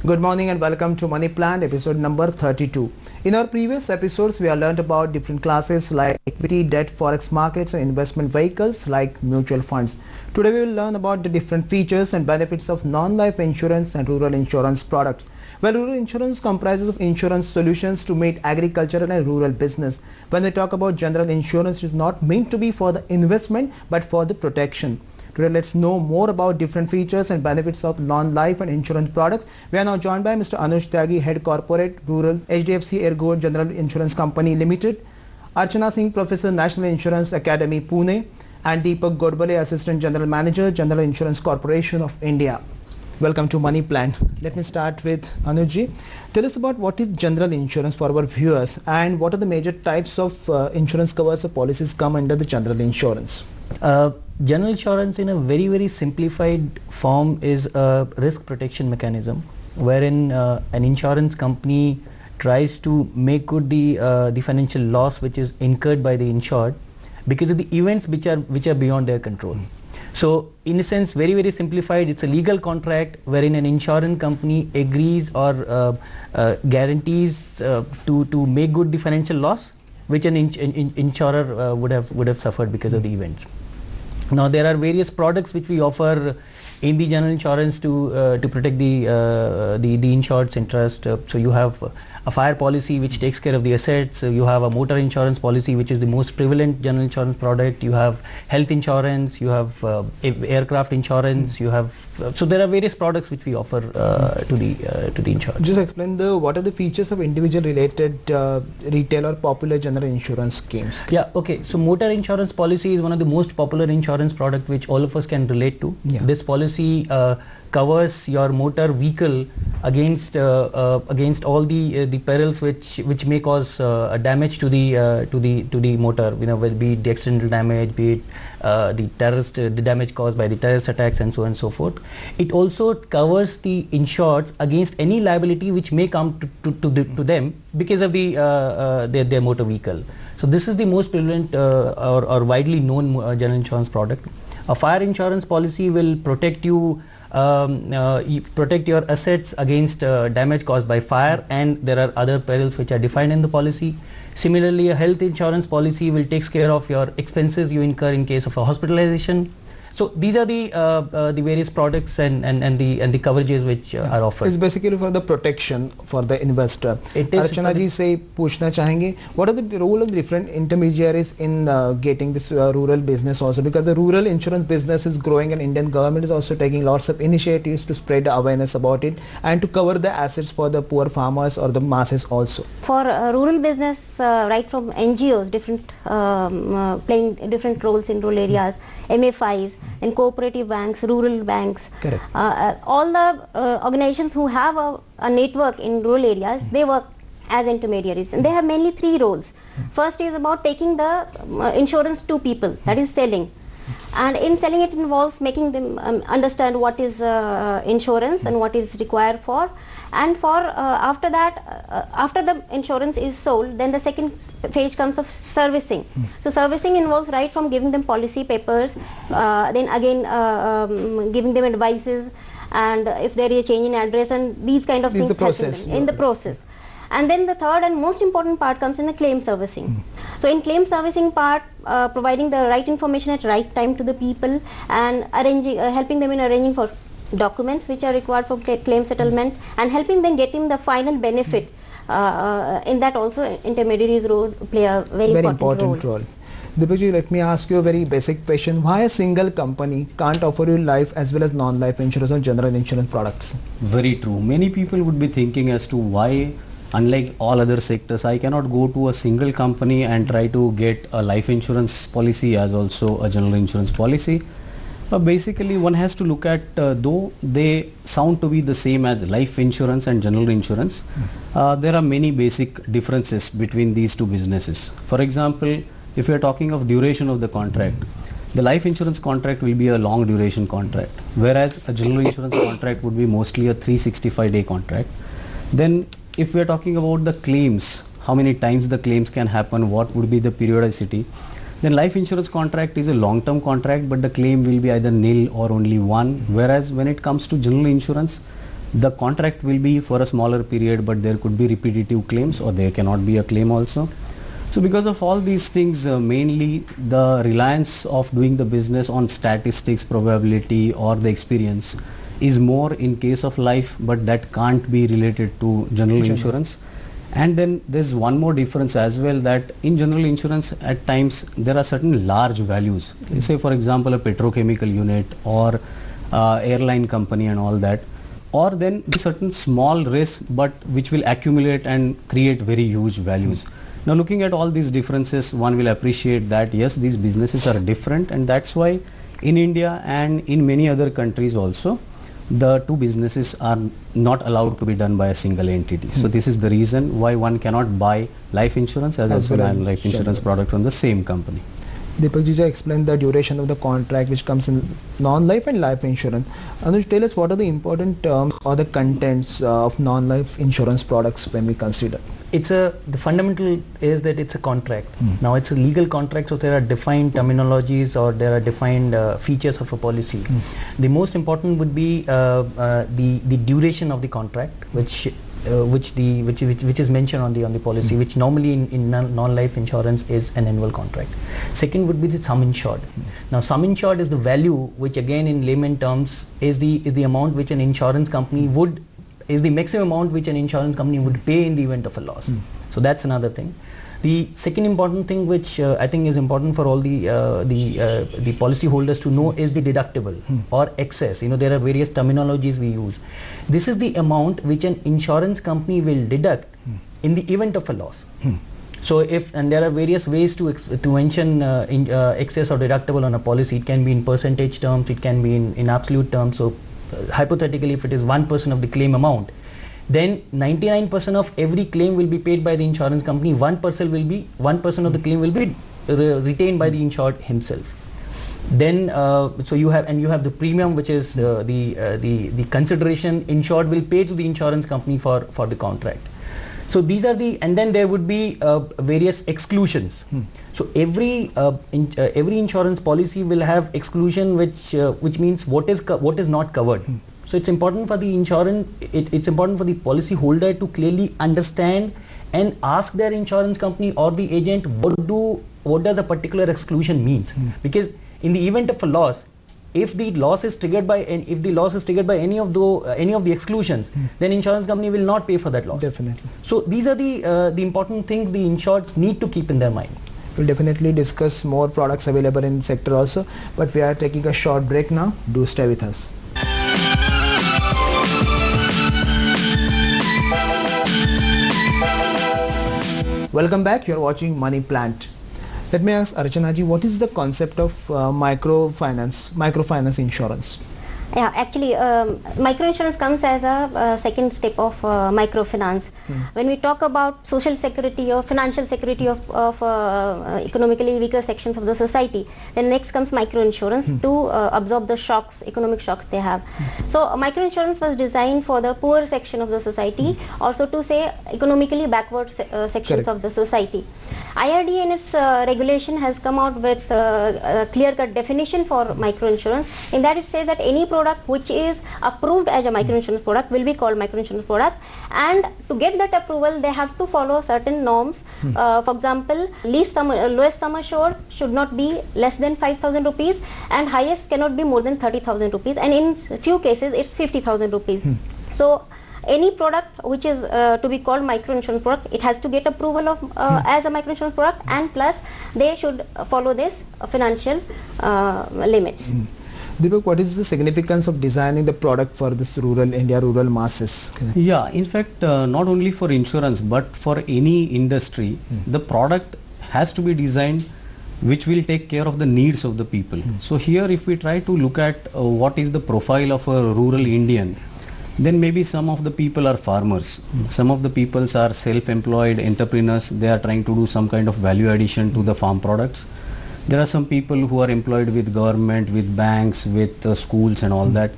Good morning and welcome to Money Plan episode number 32. In our previous episodes, we have learned about different classes like equity, debt, forex markets and investment vehicles like mutual funds. Today we will learn about the different features and benefits of non-life insurance and rural insurance products. Well, rural insurance comprises of insurance solutions to meet agricultural and rural business. When we talk about general insurance, it is not meant to be for the investment but for the protection. Today, let's know more about different features and benefits of non-life and insurance products. We are now joined by Mr. Anuj Tyagi, Head Corporate, Rural, HDFC Ergo General Insurance Company Limited, Archana Singh, Professor, National Insurance Academy, Pune, and Deepak Godbole, Assistant General Manager, General Insurance Corporation of India. Welcome to Money Plan. Let me start with Anuj. Tell us about what is general insurance for our viewers and what are the major types of insurance covers or policies come under the general insurance. General insurance in a very simplified form is a risk protection mechanism wherein an insurance company tries to make good the financial loss which is incurred by the insured because of the events which are beyond their control. So in a sense, very simplified, it's a legal contract wherein an insurance company agrees or guarantees to make good the financial loss which an insurer would have suffered because of the events. Now there are various products which we offer in the general insurance to protect the insured's interest. So you have a fire policy which takes care of the assets. You have a motor insurance policy which is the most prevalent general insurance product. You have health insurance. You have aircraft insurance. You have so there are various products which we offer to the insured. Just explain what are the features of individual related retail or popular general insurance schemes. Yeah, okay. So motor insurance policy is one of the most popular insurance product which all of us can relate to. Yeah. This policy covers your motor vehicle against all the perils which may cause damage to the motor. You know, be it the accidental damage, be it the damage caused by the terrorist attacks, and so on and so forth. It also covers the insureds against any liability which may come to them because of their motor vehicle. So this is the most prevalent or widely known general insurance product. A fire insurance policy will protect you. Protect your assets against damage caused by fire, and there are other perils which are defined in the policy. Similarly, a health insurance policy will take care of your expenses you incur in case of a hospitalization. So these are the various products and the coverages which are offered. It's basically for the protection for the investor. Archana ji से पूछना चाहेंगे, what are the role of different intermediaries in getting this rural business also, because the rural insurance business is growing and Indian government is also taking lots of initiatives to spread awareness about it and to cover the assets for the poor farmers or the masses also. For rural business, right from NGOs, different playing different roles in rural areas, MFIs, and cooperative banks, rural banks. Correct. All the organizations who have a network in rural areas, they work as intermediaries, and they have mainly three roles. First is about taking the insurance to people, that is selling. And in selling it involves making them understand what is insurance and what is required for. And for after that, after the insurance is sold, then the second phase comes of servicing. So servicing involves right from giving them policy papers, then again giving them advices, and if there is a change in address and these kind of things in the process. And then the third and most important part comes in the claim servicing. So in claim servicing part, providing the right information at right time to the people and arranging, helping them in arranging for documents which are required for claim settlement and helping them get in the final benefit. In that also intermediaries role play a very important role. Deepak ji, let me ask you a very basic question. Why a single company can't offer you life as well as non-life insurance or general insurance products? Very true. Many people would be thinking as to why, unlike all other sectors, I cannot go to a single company and try to get a life insurance policy as also a general insurance policy. Basically, one has to look at, though they sound to be the same as life insurance and general insurance, there are many basic differences between these two businesses. For example, if we are talking of duration of the contract, the life insurance contract will be a long duration contract, whereas a general insurance contract would be mostly a 365-day contract. Then if we are talking about the claims, how many times the claims can happen, what would be the periodicity, then life insurance contract is a long-term contract, but the claim will be either nil or only one, whereas when it comes to general insurance, The contract will be for a smaller period, but there could be repetitive claims, or there cannot be a claim also. So because of all these things, mainly the reliance of doing the business on statistics, probability or the experience is more in case of life, but that can't be related to general insurance. And then there's one more difference as well, that in general insurance at times there are certain large values. Say for example a petrochemical unit or airline company and all that, or then certain small risk but which will accumulate and create very huge values. Now looking at all these differences, one will appreciate that yes, these businesses are different, and that's why in India and in many other countries also, the two businesses are not allowed to be done by a single entity. So this is the reason why one cannot buy life insurance as also non-life insurance product from the same company. Deepak ji explained the duration of the contract which comes in non-life and life insurance. Anuj, tell us what are the important terms or the contents of non-life insurance products when we consider? The fundamental is that it's a contract. Now it's a legal contract, so there are defined terminologies or there are defined features of a policy. The most important would be the duration of the contract, which is mentioned on the policy, which normally in non-life insurance is an annual contract. Second would be the sum insured. Now sum insured is the value which again in layman terms is the amount which an insurance company is the maximum amount which an insurance company would pay in the event of a loss. So that's another thing. The second important thing which I think is important for all the policy holders to know is the deductible or excess. There are various terminologies we use. This is the amount which an insurance company will deduct in the event of a loss. So and there are various ways to mention excess or deductible on a policy. It can be in percentage terms, it can be in absolute terms. So hypothetically, if it is 1% of the claim amount, then 99% of every claim will be paid by the insurance company. 1% of the claim will be retained by the insured himself. Then so you have the premium, which is the consideration insured will pay to the insurance company for the contract. So these are and then there would be various exclusions. So every insurance policy will have exclusion, which means what is not covered. So it's important for the it's important for the policy holder to clearly understand and ask their insurance company or the agent what does a particular exclusion means. Because in the event of a loss, if the loss is triggered by any of the exclusions, then insurance company will not pay for that loss. Definitely. So these are the important things the insureds need to keep in their mind. We'll definitely discuss more products available in the sector also, but we are taking a short break now. Do stay with us. Welcome back. You are watching Money Plant. Let me ask Archana ji, what is the concept of microfinance insurance? Yeah, actually, microinsurance comes as a second step of microfinance. When we talk about social security or financial security of economically weaker sections of the society, then next comes microinsurance to absorb the shocks, economic shocks they have. So microinsurance was designed for the poor section of the society, also to say economically backward sections of the society. IRD in its regulation has come out with a clear-cut definition for microinsurance. In that it says that any product which is approved as a microinsurance product will be called microinsurance product, and to get that approval they have to follow certain norms. For example, lowest sum assured should not be less than 5,000 rupees and highest cannot be more than 30,000 rupees, and in few cases it's 50,000 rupees. So any product which is to be called microinsurance product, it has to get approval of as a microinsurance product, and plus they should follow this financial limits. Deepak, what is the significance of designing the product for this rural masses? Yeah, in fact, not only for insurance but for any industry, the product has to be designed which will take care of the needs of the people. So here if we try to look at what is the profile of a rural Indian, then maybe some of the people are farmers, some of the people are self-employed entrepreneurs, they are trying to do some kind of value addition to the farm products. There are some people who are employed with government, with banks, with schools and all that.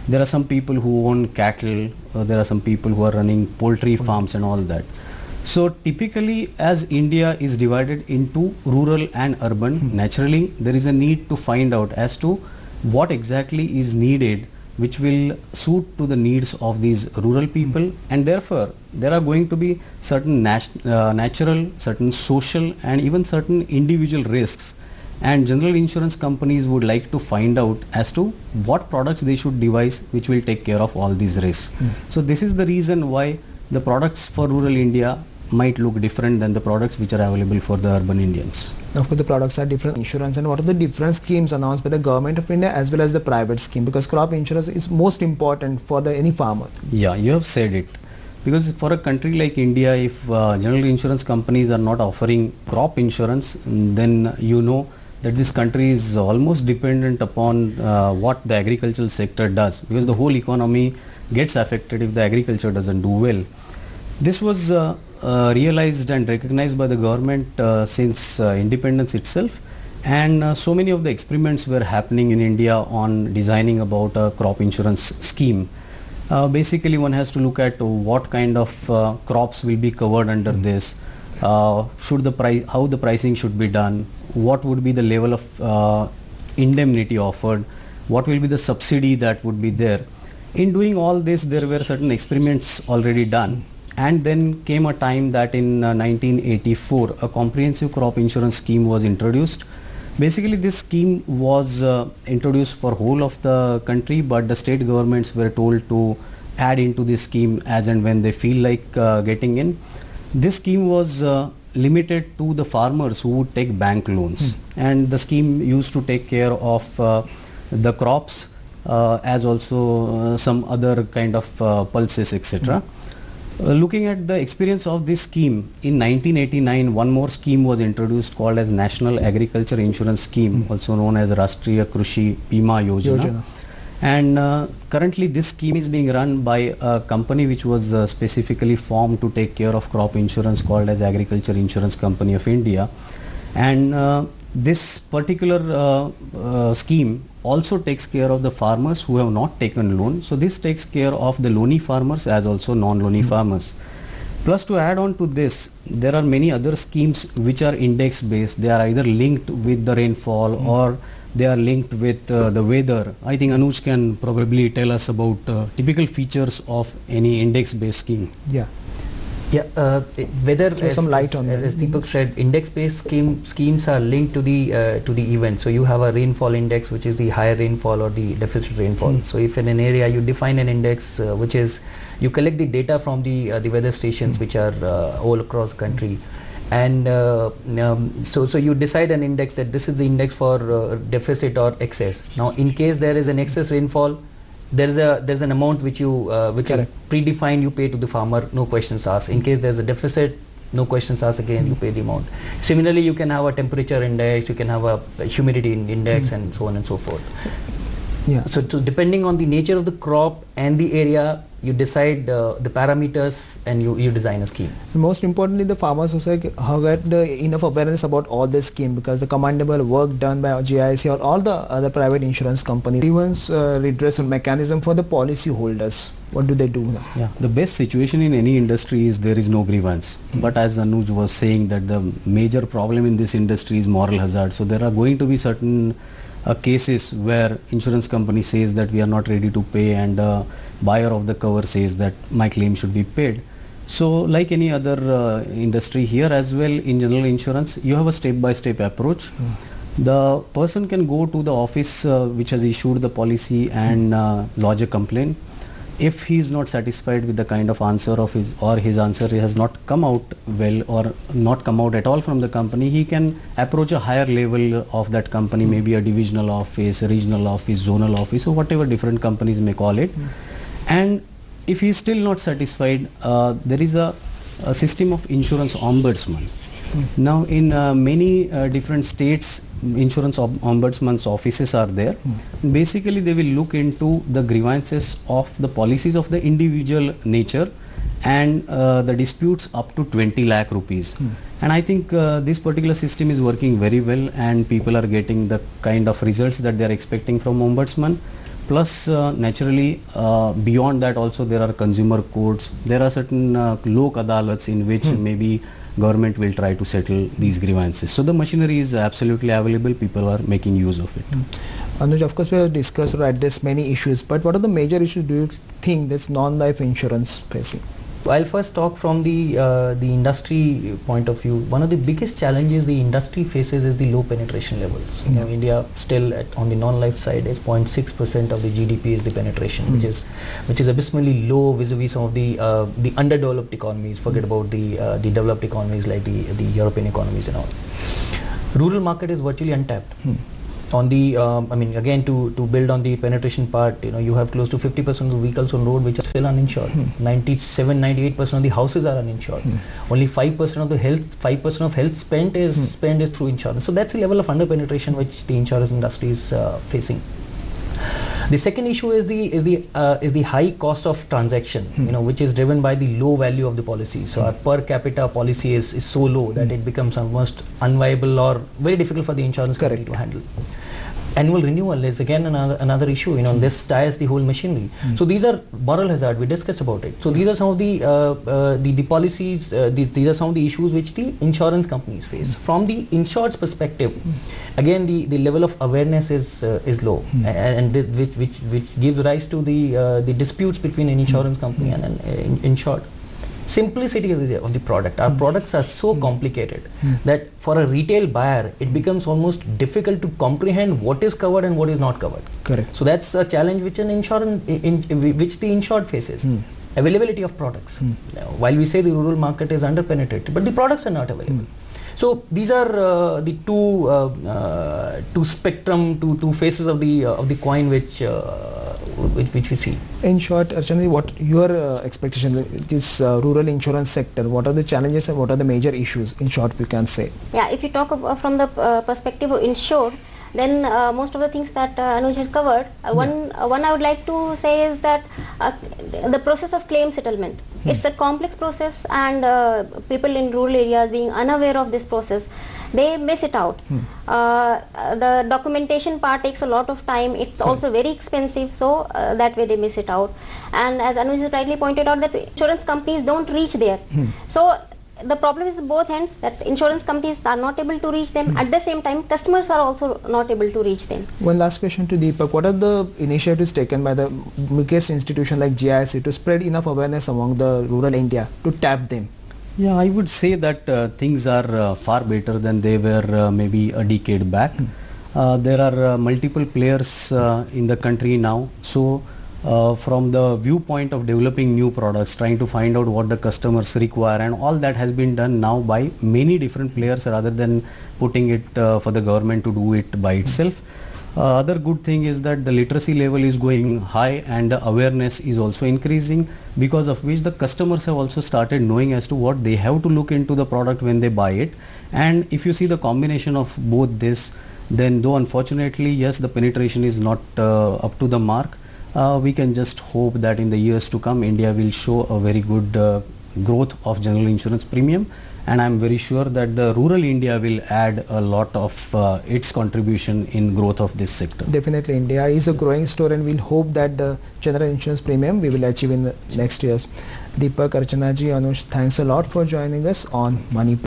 There are some people who own cattle, there are some people who are running poultry farms and all that. So typically as India is divided into rural and urban, naturally there is a need to find out as to what exactly is needed which will suit to the needs of these rural people, and therefore there are going to be certain natural, certain social and even certain individual risks, and general insurance companies would like to find out as to what products they should devise which will take care of all these risks. So this is the reason why the products for rural India might look different than the products which are available for the urban Indians. Of course, the products are different insurance, and what are the different schemes announced by the government of India as well as the private scheme, because crop insurance is most important for any farmer. Yeah, you have said it. Because for a country like India, if general insurance companies are not offering crop insurance, then you know that this country is almost dependent upon what the agricultural sector does, because the whole economy gets affected if the agriculture doesn't do well. This was realized and recognized by the government since independence itself, and so many of the experiments were happening in India on designing about a crop insurance scheme. Basically, one has to look at what kind of crops will be covered under this, how the pricing should be done, what would be the level of indemnity offered, what will be the subsidy that would be there. In doing all this, there were certain experiments already done, and then came a time that in 1984 a comprehensive crop insurance scheme was introduced. Basically, this scheme was introduced for whole of the country, but the state governments were told to add into this scheme as and when they feel like getting in. This scheme was limited to the farmers who would take bank loans, and the scheme used to take care of the crops as also some other kind of pulses, etc. Looking at the experience of this scheme, in 1989 one more scheme was introduced called as National Agriculture Insurance Scheme, also known as Rashtriya Krishi Bima Yojana. And currently this scheme is being run by a company which was specifically formed to take care of crop insurance, called as Agriculture Insurance Company of India. And this particular scheme also takes care of the farmers who have not taken loan. So this takes care of the loany farmers as also non-loany farmers. Plus, to add on to this, there are many other schemes which are index based. They are either linked with the rainfall or they are linked with the weather. I think Anuj can probably tell us about typical features of any index based scheme. Whether some light on that. As Deepak said, index-based schemes are linked to the event. So you have a rainfall index, which is the higher rainfall or the deficit rainfall. So if in an area you define an index, which is you collect the data from the weather stations, which are all across the country, and so you decide an index that this is the index for deficit or excess. Now, in case there is an excess rainfall, there's an amount which which is predefined, you pay to the farmer, no questions asked. In case there's a deficit, no questions asked, again you pay the amount. Similarly, you can have a temperature index, you can have a humidity index, and so on and so forth. So depending on the nature of the crop and the area, you decide the parameters and you design a scheme. Most importantly, the farmers also have enough awareness about all this scheme, because the commendable work done by GIC or all the other private insurance companies, grievance redressal mechanism for the policy holders. What do they do now? The best situation in any industry is there is no grievance. But as Anuj was saying, that the major problem in this industry is moral hazard. So there are going to be certain cases where insurance company says that we are not ready to pay, and buyer of the cover says that my claim should be paid. So like any other industry, here as well in general insurance, you have a step-by-step approach. The person can go to the office which has issued the policy and lodge a complaint. If he is not satisfied with the kind of answer of his answer has not come out well or not come out at all from the company, he can approach a higher level of that company, maybe a divisional office, a regional office, zonal office, or whatever different companies may call it. And if he is still not satisfied, there is a system of insurance ombudsman. Now in many different states, insurance ombudsman's offices are there. Basically they will look into the grievances of the policies of the individual nature and the disputes up to 20 lakh rupees. And I think this particular system is working very well, and people are getting the kind of results that they are expecting from ombudsman. Plus naturally beyond that also there are consumer courts, there are certain lok adalats in which maybe government will try to settle these grievances. So the machinery is absolutely available, people are making use of it. Anuj, of course we have discussed or addressed many issues, but what are the major issues do you think this non-life insurance facing? I'll first talk from the industry point of view. One of the biggest challenges the industry faces is the low penetration levels. You know, India still on the non-life side is 0.6% of the GDP is the penetration, which is abysmally low vis-a-vis some of the underdeveloped economies. Forget about the developed economies like the European economies and all. Rural market is virtually untapped. On the, I mean, again, to build on the penetration part, you know, you have close to 50% of the vehicles on road which are still uninsured. 97-98% of the houses are uninsured. Only 5% of the health spent is through insurance. So that's the level of under penetration which the insurance industry is facing. The second issue is the high cost of transaction, you know, which is driven by the low value of the policy. So our per capita policy is so low that it becomes almost unviable or very difficult for the insurance company to handle. Annual renewal is again another issue. You know, this tires the whole machinery. So these are moral hazard. We discussed about it. So these are some of the policies. These are some of the issues which the insurance companies face. From the insured's perspective, again the level of awareness is low, and which gives rise to the disputes between an insurance company and an insured. Simplicity of the product. Our products are so complicated that for a retail buyer it becomes almost difficult to comprehend what is covered and what is not covered. Correct. So that's a challenge which which the insured faces. Availability of products. While we say the rural market is under penetrated, but the products are not available. So these are the two spectrum, two faces of the coin which we see. In short, Archana, what your expectation, this rural insurance sector, what are the challenges and what are the major issues? In short, we can say. Yeah, if you talk from the perspective of insured, then most of the things that Anuj has covered, one I would like to say is that the process of claim settlement. It's a complex process, and people in rural areas being unaware of this process, they miss it out. The documentation part takes a lot of time. It's also very expensive, so that way they miss it out. And as Anuj has rightly pointed out, that insurance companies don't reach there. So the problem is both ends, that insurance companies are not able to reach them. At the same time, customers are also not able to reach them. One last question to Deepak. What are the initiatives taken by the biggest institution like GIC to spread enough awareness among the rural India to tap them? Yeah, I would say that things are far better than they were maybe a decade back. There are multiple players in the country now. So from the viewpoint of developing new products, trying to find out what the customers require, and all that has been done now by many different players rather than putting it for the government to do it by itself. Other good thing is that the literacy level is going high and the awareness is also increasing, because of which the customers have also started knowing as to what they have to look into the product when they buy it. And if you see the combination of both this, then though unfortunately yes, the penetration is not up to the mark, we can just hope that in the years to come India will show a very good growth of general insurance premium, and I'm very sure that the rural India will add a lot of its contribution in growth of this sector. Definitely India is a growing store, and we'll hope that the general insurance premium we will achieve in the next years. Deepak, Archana ji, Anuj, thanks a lot for joining us on Money